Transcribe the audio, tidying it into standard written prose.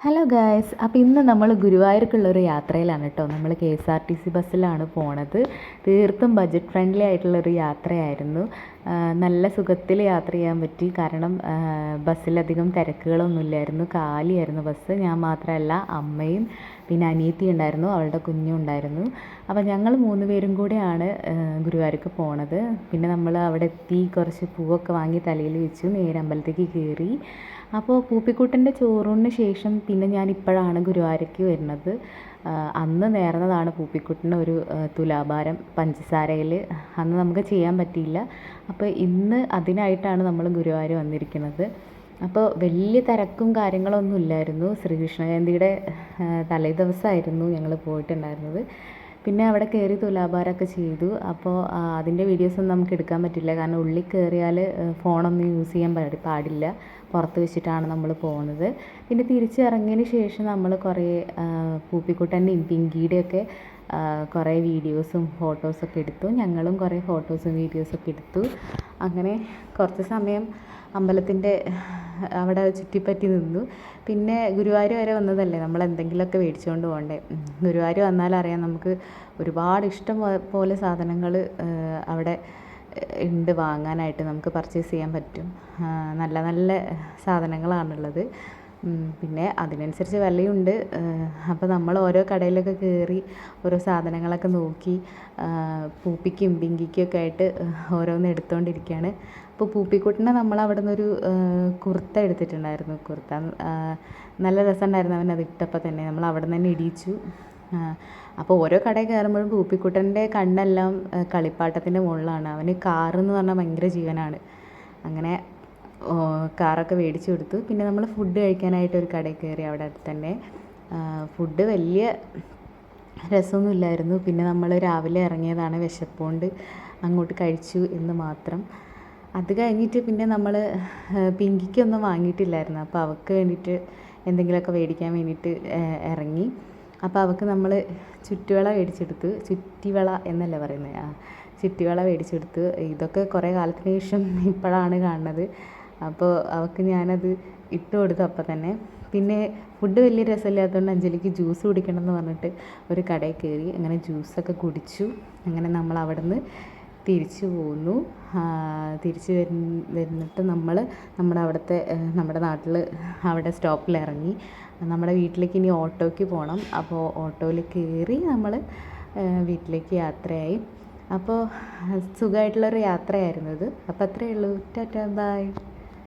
Hello guys, അപ്പോൾ ഇന്ന് നമ്മൾ ഗുരുവായൂർക്കുള്ളൊരു യാത്രയിലാണ് കേട്ടോ. നമ്മൾ KSRTC ബസ്സിലാണ് പോണത്. തീർത്തും ബഡ്ജറ്റ് ഫ്രണ്ട്ലി ആയിട്ടുള്ളൊരു യാത്രയായിരുന്നു. നല്ല സുഖത്തിൽ യാത്ര ചെയ്യാൻ പറ്റി. കാരണം ബസ്സിലധികം തിരക്കുകളൊന്നുമില്ലായിരുന്നു. കാലിയായിരുന്നു ബസ്. ഞാൻ മാത്രമല്ല, അമ്മയും പിന്നെ അനിയത്തി ഉണ്ടായിരുന്നു, അവളുടെ കുഞ്ഞും ഉണ്ടായിരുന്നു. അപ്പോൾ ഞങ്ങൾ 3 പേരും കൂടെയാണ് ഗുരുവായൂർക്ക് പോണത്. പിന്നെ നമ്മൾ അവിടെ എത്തി, കുറച്ച് പൂവൊക്കെ വാങ്ങി തലയിൽ വെച്ചു, നേരെ അമ്പലത്തേക്ക് കയറി. അപ്പോൾ പൂപ്പിക്കുട്ടൻ്റെ ചോറൂണിന് ശേഷം പിന്നെ ഞാനിപ്പോഴാണ് ഗുരുവായൂർക്ക് വരുന്നത്. അന്ന് നേർന്നതാണ് പൂപ്പിക്കുട്ടന് ഒരു തുലാഭാരം പഞ്ചസാരയിൽ. അന്ന് നമുക്ക് ചെയ്യാൻ പറ്റിയില്ല. അപ്പോൾ ഇന്ന് അതിനായിട്ടാണ് നമ്മൾ ഗുരുവായൂർ വന്നിരിക്കുന്നത്. അപ്പോൾ വലിയ തിരക്കും കാര്യങ്ങളൊന്നും ഇല്ലായിരുന്നു. ശ്രീകൃഷ്ണ ജയന്തിയുടെ തലേ ദിവസമായിരുന്നു ഞങ്ങൾ പോയിട്ടുണ്ടായിരുന്നത്. പിന്നെ അവിടെ കയറി തുലാഭാരമൊക്കെ ചെയ്തു. അപ്പോൾ അതിൻ്റെ വീഡിയോസൊന്നും നമുക്ക് എടുക്കാൻ പറ്റില്ല. കാരണം ഉള്ളിൽ കയറിയാൽ ഫോണൊന്നും യൂസ് ചെയ്യാൻ പാടില്ല. പുറത്ത് വെച്ചിട്ടാണ് നമ്മൾ പോകുന്നത്. പിന്നെ തിരിച്ചിറങ്ങിയതിന് ശേഷം നമ്മൾ കുറേ പൂപ്പിക്കുട്ടൻ്റെയും പിങ്കിയുടെയൊക്കെ കുറേ വീഡിയോസും ഫോട്ടോസൊക്കെ എടുത്തു. ഞങ്ങളും കുറേ ഫോട്ടോസും വീഡിയോസൊക്കെ എടുത്തു. അങ്ങനെ കുറച്ച് സമയം അമ്പലത്തിൻ്റെ അവിടെ ചുറ്റിപ്പറ്റി നിന്നു. പിന്നെ ഗുരുവായൂർ വരെ വന്നതല്ലേ, നമ്മൾ എന്തെങ്കിലുമൊക്കെ മേടിച്ചുകൊണ്ട് പോകണ്ടേ. ഗുരുവായൂർ വന്നാലറിയാം, നമുക്ക് ഒരുപാട് ഇഷ്ടം പോലെ സാധനങ്ങൾ അവിടെ ഉണ്ട് വാങ്ങാനായിട്ട്. നമുക്ക് പർച്ചേസ് ചെയ്യാൻ പറ്റും. നല്ല നല്ല സാധനങ്ങളാണുള്ളത്. പിന്നെ അതിനനുസരിച്ച് വിലയുണ്ട്. അപ്പോൾ നമ്മൾ ഓരോ കടയിലൊക്കെ കയറി ഓരോ സാധനങ്ങളൊക്കെ നോക്കി പൂപ്പിക്കും പിങ്കിക്കൊക്കെ ആയിട്ട് ഓരോന്ന് എടുത്തുകൊണ്ടിരിക്കുകയാണ്. അപ്പോൾ പൂപ്പിക്കുട്ടനെ നമ്മൾ അവിടെ നിന്നൊരു കുർത്ത എടുത്തിട്ടുണ്ടായിരുന്നു. കുർത്ത നല്ല രസമുണ്ടായിരുന്നു. അവൻ അത് ഇട്ടപ്പോൾ തന്നെ നമ്മൾ അവിടെ നിന്ന് തന്നെ ഇടിയിച്ചു. അപ്പോൾ ഓരോ കടയിൽ കയറുമ്പോഴും പൂപ്പിക്കുട്ടൻ്റെ കണ്ണെല്ലാം കളിപ്പാട്ടത്തിൻ്റെ മുകളിലാണ്. അവന് കാറെന്ന് പറഞ്ഞാൽ ഭയങ്കര ജീവനാണ്. അങ്ങനെ കാറൊക്കെ മേടിച്ചു കൊടുത്തു. പിന്നെ നമ്മൾ ഫുഡ് കഴിക്കാനായിട്ട് ഒരു കടയിൽ കയറി. അവിടെ അടുത്ത് തന്നെ ഫുഡ് വലിയ രസമൊന്നും ഇല്ലായിരുന്നു. പിന്നെ നമ്മൾ രാവിലെ ഇറങ്ങിയതാണ്, വിശപ്പുകൊണ്ട് അങ്ങോട്ട് കഴിച്ചു എന്ന് മാത്രം. അത് കഴിഞ്ഞിട്ട് പിന്നെ നമ്മൾ പിങ്കിക്കൊന്നും വാങ്ങിയിട്ടില്ലായിരുന്നു. അപ്പോൾ അവൾക്ക് വേണ്ടിയിട്ട് എന്തെങ്കിലുമൊക്കെ മേടിക്കാൻ വേണ്ടിയിട്ട് ഇറങ്ങി. അപ്പോൾ അവൾക്ക് നമ്മൾ ചുറ്റുവള മേടിച്ചെടുത്തു. ചുറ്റിവള എന്നല്ലേ പറയുന്നത്, ചുറ്റിവള മേടിച്ചെടുത്തു. ഇതൊക്കെ കുറേ കാലത്തിന് ശേഷം ഇപ്പോഴാണ് കാണുന്നത്. അപ്പോൾ അവൾക്ക് ഞാനത് ഇട്ട് കൊടുത്തു അപ്പം തന്നെ. പിന്നെ ഫുഡ് വലിയ രസമില്ലാത്തതുകൊണ്ട് അഞ്ജലിക്ക് ജ്യൂസ് കുടിക്കണം എന്ന് പറഞ്ഞിട്ട് ഒരു കടയിൽ കയറി. അങ്ങനെ ജ്യൂസൊക്കെ കുടിച്ചു. അങ്ങനെ നമ്മൾ അവിടെ നിന്ന് തിരിച്ചു പോന്നു. തിരിച്ച് വരുന്നിട്ട് നമ്മൾ നമ്മുടെ നാട്ടിൽ അവിടെ സ്റ്റോപ്പിൽ ഇറങ്ങി. നമ്മുടെ വീട്ടിലേക്ക് ഇനി ഓട്ടോയ്ക്ക് പോകണം. അപ്പോൾ ഓട്ടോയിൽ കയറി നമ്മൾ വീട്ടിലേക്ക് യാത്രയായി. അപ്പോൾ സുഖമായിട്ടുള്ളൊരു യാത്രയായിരുന്നു ഇത്. അപ്പോൾ അത്രയേ ഉള്ളൂ. ടാറ്റാ, ബൈ.